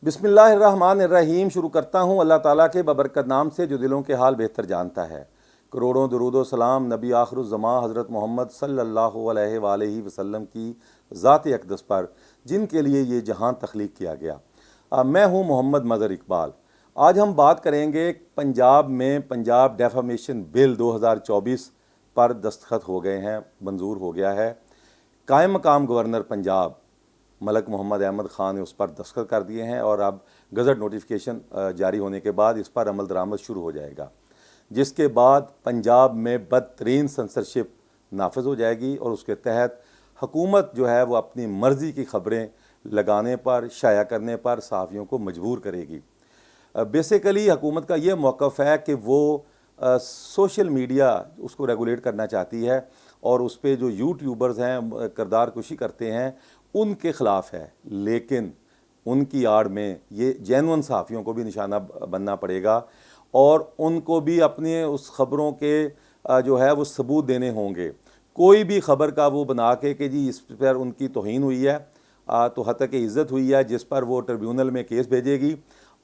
बिस्मिल्लाहिर्रहमानिर्रहीम। शुरू करता हूँ अल्लाह ताला के बबरकत नाम से जो दिलों के हाल बेहतर जानता है। करोड़ों दुरूद सलाम नबी आखिरुज़्ज़मा हज़रत मोहम्मद सल्लल्लाहु अलैहि वसल्लम की ज़ात अक़दस पर, जिनके लिए ये जहां तख्लीक किया गया। मैं हूँ मोहम्मद मज़हर इकबाल। आज हम बात करेंगे पंजाब में पंजाब डेफामेशन बिल 2024 पर दस्तखत हो गए हैं, मंजूर हो गया है। कायम मकाम गवर्नर पंजाब मलक मोहम्मद अहमद ख़ान ने उस पर दस्तखत कर दिए हैं और अब गज़ट नोटिफिकेशन जारी होने के बाद इस पर अमल दरामद शुरू हो जाएगा, जिसके बाद पंजाब में बदतरीन सेंसरशिप नाफिज हो जाएगी और उसके तहत हुकूमत जो है वो अपनी मर्ज़ी की ख़बरें लगाने पर, शाया करने पर सहाफ़ियों को मजबूर करेगी। बेसिकली हुकूमत का ये मौक़िफ़ है कि वो सोशल मीडिया उसको रेगुलेट करना चाहती है और उस पर जो यूट्यूबर्स हैं किरदार कुशी करते हैं उनके ख़िलाफ़ है, लेकिन उनकी आड़ में ये जेन्युइन सहाफ़ियों को भी निशाना बनना पड़ेगा और उनको भी अपने उस ख़बरों के जो है वो सबूत देने होंगे। कोई भी ख़बर का वो बना के कि जी इस पर उनकी तौहीन हुई है, तो हतक इज़्ज़त हुई है, जिस पर वो ट्रिब्यूनल में केस भेजेगी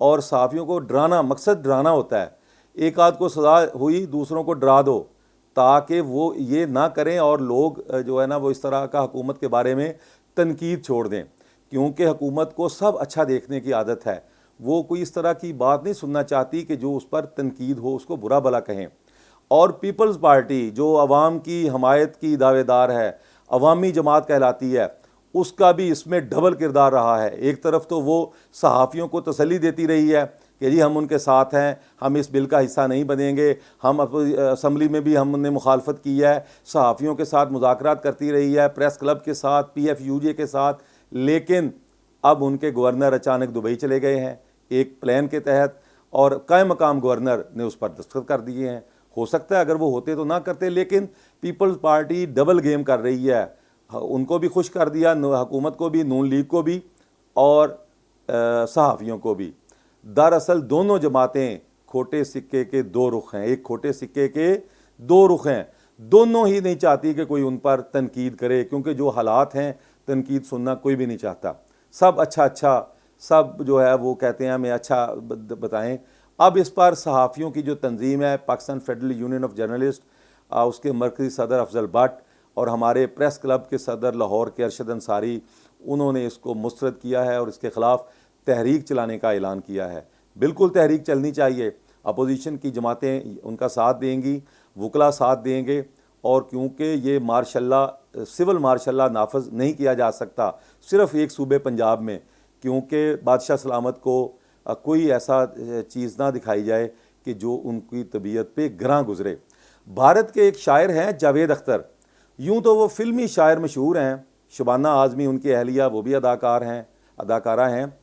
और सहाफ़ियों को डराना, मकसद डराना होता है। एक आध को सज़ा हुई, दूसरों को डरा दो ताकि वो ये ना करें और लोग जो है ना वो इस तरह का हुकूमत के बारे में तनकीद छोड़ दें, क्योंकि हुकूमत को सब अच्छा देखने की आदत है। वो कोई इस तरह की बात नहीं सुनना चाहती कि जो उस पर तनकीद हो, उसको बुरा भला कहें। और पीपल्स पार्टी जो अवाम की हमायत की दावेदार है, अवामी जमात कहलाती है, उसका भी इसमें डबल किरदार रहा है। एक तरफ तो वो सहाफ़ियों को तसल्ली देती रही है कि जी हम उनके साथ हैं, हम इस बिल का हिस्सा नहीं बनेंगे, हम असम्बली में भी हमने मुखालफत की है, सहाफ़ियों के साथ मुज़ाकरात करती रही है, प्रेस क्लब के साथ, PFUJ के साथ। लेकिन अब उनके गवर्नर अचानक दुबई चले गए हैं एक प्लान के तहत और कायम मकाम गवर्नर ने उस पर दस्तखत कर दिए हैं। हो सकता है अगर वो होते तो ना करते, लेकिन पीपल्स पार्टी डबल गेम कर रही है। उनको भी खुश कर दिया, हुकूमत को भी, नून लीग को भी और सहाफ़ियों को भी। दरअसल दोनों जमातें खोटे सिक्के के दो रुख हैं, एक खोटे सिक्के के दो रुख हैं। दोनों ही नहीं चाहती कि कोई उन पर तनकीद करे, क्योंकि जो हालात हैं तनकीद सुनना कोई भी नहीं चाहता। सब अच्छा सब जो है वो कहते हैं हमें अच्छा बताएं। अब इस पर सहाफ़ियों की जो तंजीम है, Pakistan federal union of journalist, उसके मरकज़ी सदर अफजल भट्ट और हमारे प्रेस क्लब के सदर लाहौर के अरशद अंसारी, उन्होंने इसको मुस्तरद किया है और इसके ख़िलाफ़ तहरीक चलाने का ऐलान किया है। बिल्कुल तहरीक चलनी चाहिए, अपोजिशन की जमातें उनका साथ देंगी, वकला साथ देंगे। और क्योंकि ये मार्शल्ला, सिविल मार्शल्ला नाफज नहीं किया जा सकता सिर्फ़ एक सूबे पंजाब में, क्योंकि बादशाह सलामत को कोई ऐसा चीज़ ना दिखाई जाए कि जो उनकी तबीयत पे ग्रां गुजरे। भारत के एक शायर हैं जावेद अख्तर, यूँ तो वो फ़िल्मी शायर मशहूर हैं। शबाना आज़मी उनकी अहलिया, वो भी अदाकारा हैं।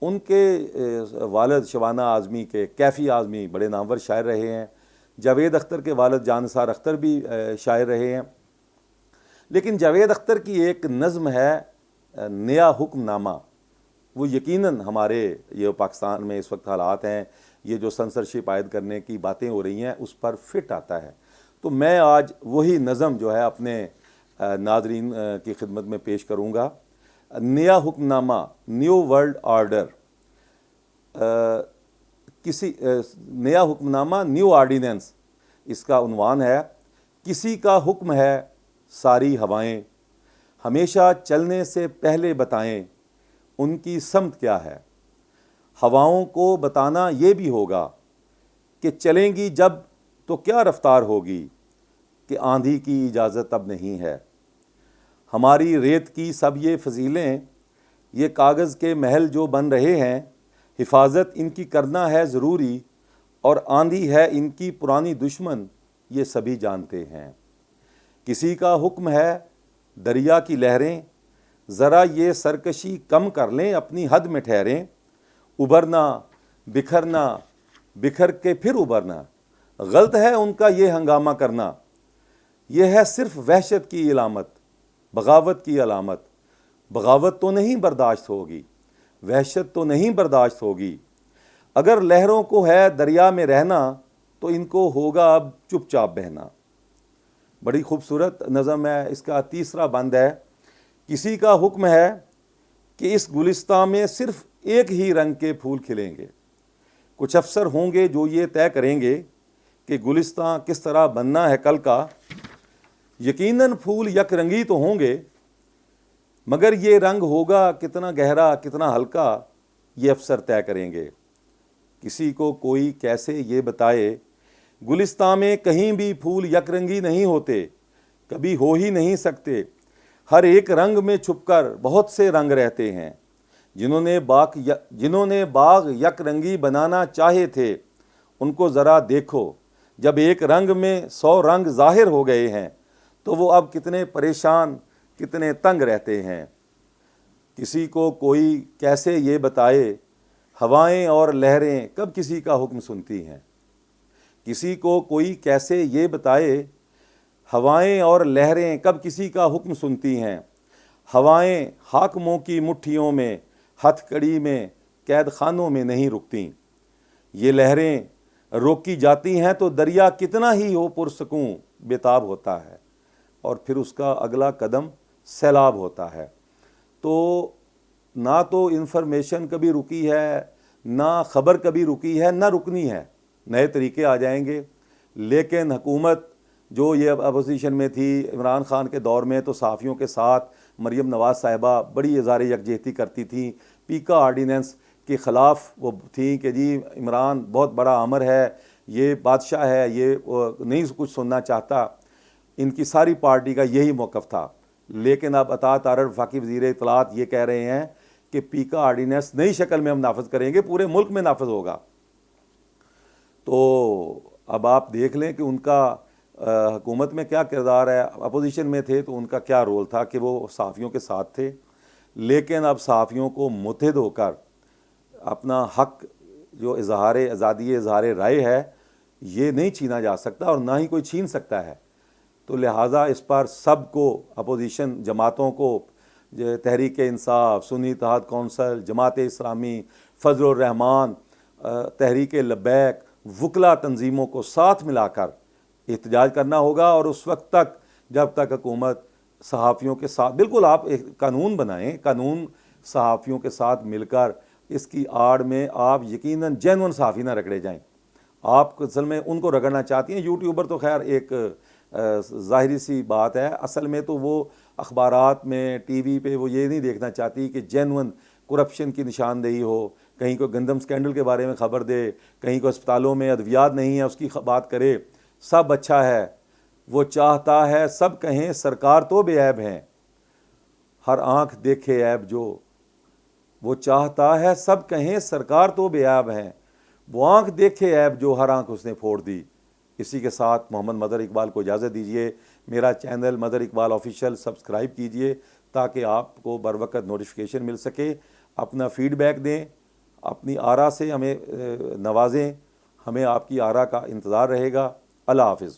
उनके वालिद शबाना आज़मी के कैफ़ी आज़मी बड़े नामवर शायर रहे हैं। जावेद अख्तर के वालिद जानसार अख्तर भी शायर रहे हैं। लेकिन जावेद अख्तर की एक नज़्म है नया हुक्मनामा, वो यकीनन हमारे ये पाकिस्तान में इस वक्त हालात हैं, ये जो सेंसरशिप आयद करने की बातें हो रही हैं उस पर फिट आता है। तो मैं आज वही नज़म जो है अपने नाज़रीन की खिदमत में पेश करूँगा। नया हुक्मनामा, न्यू वर्ल्ड ऑर्डर, नया हुक्मनामा, न्यू ऑर्डिनेंस इसका उन्वान है। किसी का हुक्म है सारी हवाएं, हमेशा चलने से पहले बताएं उनकी समत क्या है। हवाओं को बताना ये भी होगा कि चलेंगी जब तो क्या रफ्तार होगी, कि आंधी की इजाज़त अब नहीं है। हमारी रेत की सब ये फजीलें, ये कागज़ के महल जो बन रहे हैं, हिफाजत इनकी करना है ज़रूरी और आंधी है इनकी पुरानी दुश्मन, ये सभी जानते हैं। किसी का हुक्म है दरिया की लहरें, ज़रा ये सरकशी कम कर लें, अपनी हद में ठहरें। उभरना, बिखरना, बिखर के फिर उभरना, गलत है उनका ये हंगामा करना। यह है सिर्फ वहशत की इलामत, बगावत की अलामत। बगावत तो नहीं बर्दाश्त होगी, वहशत तो नहीं बर्दाश्त होगी। अगर लहरों को है दरिया में रहना, तो इनको होगा अब चुपचाप बहना। बड़ी खूबसूरत नज़म है। इसका तीसरा बंद है, किसी का हुक्म है कि इस गुलिस्तां में सिर्फ एक ही रंग के फूल खिलेंगे। कुछ अफसर होंगे जो ये तय करेंगे कि गुलिस्तां किस तरह बनना है कल का। यकीनन फूल यक रंगी तो होंगे, मगर ये रंग होगा कितना गहरा कितना हल्का, ये अफसर तय करेंगे। किसी को कोई कैसे ये बताए, गुलिस्तां में कहीं भी फूल यकरंगी नहीं होते, कभी हो ही नहीं सकते। हर एक रंग में छुपकर बहुत से रंग रहते हैं। जिन्होंने बाग यकरंगी बनाना चाहे थे, उनको ज़रा देखो, जब एक रंग में 100 रंग ज़ाहिर हो गए हैं तो वो अब कितने परेशान कितने तंग रहते हैं। किसी को कोई कैसे ये बताए, हवाएं और लहरें कब किसी का हुक्म सुनती हैं। किसी को कोई कैसे ये बताए, हवाएं और लहरें कब किसी का हुक्म सुनती हैं। हवाएं हाकिमों की मुट्ठियों में, हथकड़ी में, कैद खानों में नहीं रुकती। ये लहरें रोकी जाती हैं तो दरिया कितना ही हो पुरसकूं बेताब होता है, और फिर उसका अगला कदम सैलाब होता है। तो ना तो इन्फॉर्मेशन कभी रुकी है, ना ख़बर कभी रुकी है, ना रुकनी है। नए तरीके आ जाएंगे, लेकिन हुकूमत जो ये अपोजिशन में थी इमरान खान के दौर में, तो सहाफ़ियों के साथ मरीम नवाज़ साहिबा बड़ी इज़हार यकजहती करती थी। पीका आर्डीनेंस के ख़िलाफ़ वो थी कि जी इमरान बहुत बड़ा अमर है, ये बादशाह है, ये नहीं कुछ सुनना चाहता। इनकी सारी पार्टी का यही मौक़िफ़ था। लेकिन अब अता तारड़ वफाकी वज़ीर इत्तलात ये कह रहे हैं कि पीका आर्डीनेंस नई शक्ल में हम नाफिज करेंगे, पूरे मुल्क में नाफिज होगा। तो अब आप देख लें कि उनका हुकूमत में क्या किरदार है। अपोजिशन में थे तो उनका क्या रोल था कि वो सहाफ़ियों के साथ थे, लेकिन अब सहाफ़ियों को मुत्तहिद होकर अपना हक़ जो इजहार आज़ादी इजहार राय है ये नहीं छीना जा सकता और ना ही कोई छीन सकता है। तो लिहाजा इस पर सब को, अपोजिशन जमातों को, तहरीक इंसाफ, सुन्नी इत्तेहाद कौंसल, जमात इस्लामी, फजल रहमान, तहरीक लब्बैक, वकला तंजीमों को साथ मिलाकर एहतजाज करना होगा। और उस वक्त तक जब तक हुकूमत सहाफ़ियों के साथ, बिल्कुल आप एक कानून बनाएं, कानून सहाफ़ियों के साथ मिलकर, इसकी आड़ में आप यकीनन जेन्युइन सहाफ़ी ना रगड़े जाएं। आप असल में उनको रगड़ना चाहती हैं। यूट्यूबर तो खैर एक ज़ाहिरी सी बात है, असल में तो वो अखबारात में, टीवी पे वो ये नहीं देखना चाहती कि जेन्युइन करप्शन की निशानदेही हो, कहीं को गंदम स्कैंडल के बारे में ख़बर दे, कहीं को अस्पतालों में अद्वियात नहीं है उसकी बात करे। सब अच्छा है, वो चाहता है सब कहें सरकार तो बेऐब हैं, हर आँख देखे ऐब जो। वो चाहता है सब कहें सरकार तो बेऐब हैं, वो आँख देखे ऐब जो, हर आँख उसने फोड़ दी। इसी के साथ मोहम्मद मदर इकबाल को इजाज़त दीजिए। मेरा channel mother Iqbal official subscribe कीजिए ताकि आपको बर वक्त नोटिफिकेशन मिल सके। अपना फ़ीडबैक दें, अपनी आरा से हमें नवाजें, हमें आपकी आरा का इंतज़ार रहेगा। अल्लाह हाफ़िज़।